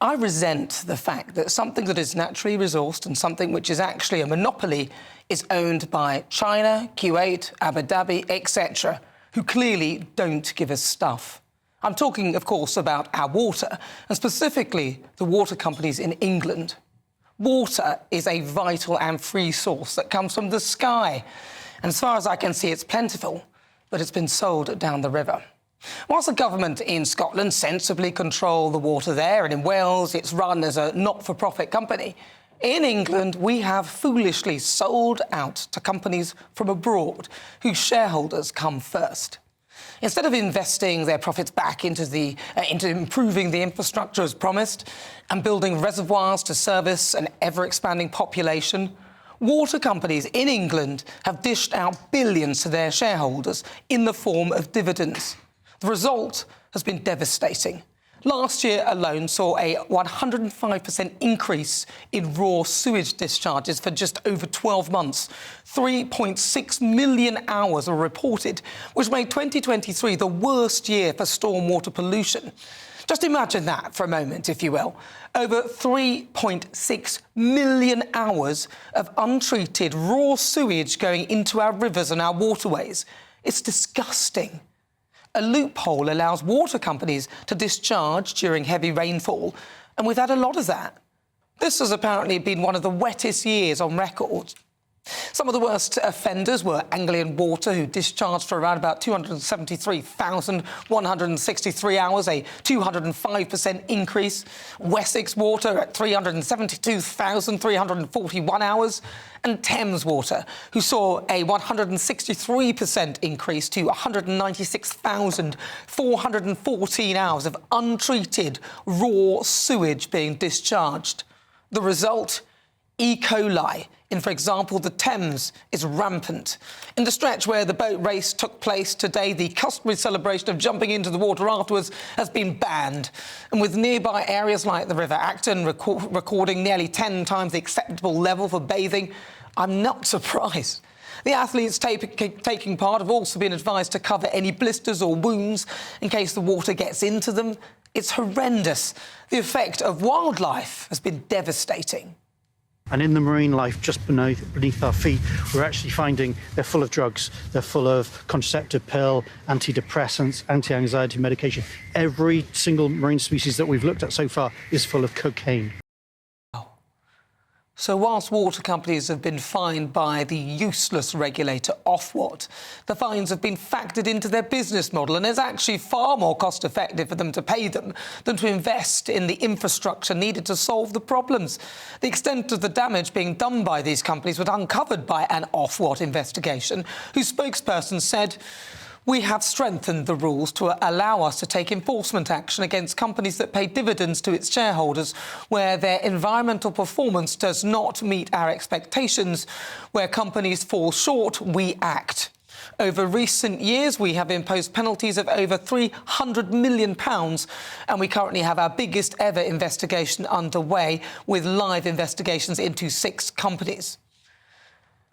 I resent the fact that something that is naturally resourced and something which is actually a monopoly is owned by China, Kuwait, Abu Dhabi, etc., who clearly don't give us stuff. I'm talking, of course, about our water, and specifically the water companies in England. Water is a vital and free source that comes from the sky. And as far as I can see, it's plentiful, but it's been sold down the river. Whilst the government in Scotland sensibly control the water there, and in Wales it's run as a not-for-profit company, in England we have foolishly sold out to companies from abroad whose shareholders come first. Instead of investing their profits back into improving the infrastructure as promised and building reservoirs to service an ever-expanding population, water companies in England have dished out billions to their shareholders in the form of dividends. The result has been devastating. Last year alone saw a 105% increase in raw sewage discharges for just over 12 months. 3.6 million hours are reported, which made 2023 the worst year for stormwater pollution. Just imagine that for a moment, if you will. Over 3.6 million hours of untreated raw sewage going into our rivers and our waterways. It's disgusting. A loophole allows water companies to discharge during heavy rainfall, and we've had a lot of that. This has apparently been one of the wettest years on record. Some of the worst offenders were Anglian Water, who discharged for around about 273,163 hours, a 205% increase. Wessex Water at 372,341 hours. And Thames Water, who saw a 163% increase to 196,414 hours of untreated raw sewage being discharged. The result? E. coli in, for example, the Thames is rampant. In the stretch where the boat race took place today, the customary celebration of jumping into the water afterwards has been banned. And with nearby areas like the River Acton recording nearly 10 times the acceptable level for bathing, I'm not surprised. The athletes taking part have also been advised to cover any blisters or wounds in case the water gets into them. It's horrendous. The effect of wildlife has been devastating. And in the marine life just beneath our feet, we're actually finding they're full of drugs. They're full of contraceptive pill, antidepressants, anti-anxiety medication. Every single marine species that we've looked at so far is full of cocaine. So whilst water companies have been fined by the useless regulator Ofwat, the fines have been factored into their business model, and it's actually far more cost-effective for them to pay them than to invest in the infrastructure needed to solve the problems. The extent of the damage being done by these companies was uncovered by an Ofwat investigation, whose spokesperson said, "We have strengthened the rules to allow us to take enforcement action against companies that pay dividends to its shareholders where their environmental performance does not meet our expectations. Where companies fall short, we act." Over recent years, we have imposed penalties of over £300 million, and we currently have our biggest ever investigation underway, with live investigations into 6 companies.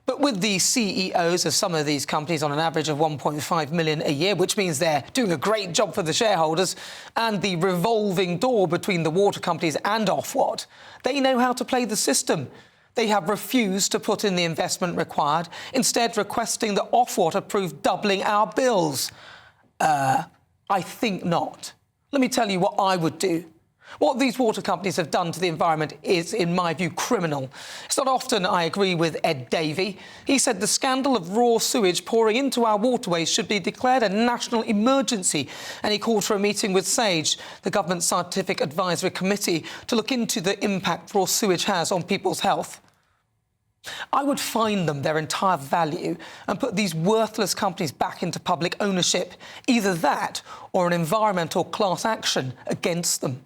But with the CEOs of some of these companies on an average of 1.5 million a year, which means they're doing a great job for the shareholders, and the revolving door between the water companies and Ofwat, they know how to play the system. They have refused to put in the investment required, instead requesting that Ofwat approve doubling our bills. I think not. Let me tell you what I would do. What these water companies have done to the environment is, in my view, criminal. It's not often I agree with Ed Davey. He said the scandal of raw sewage pouring into our waterways should be declared a national emergency, and he called for a meeting with SAGE, the government scientific advisory committee, to look into the impact raw sewage has on people's health. I would fine them their entire value and put these worthless companies back into public ownership. Either that or an environmental class action against them.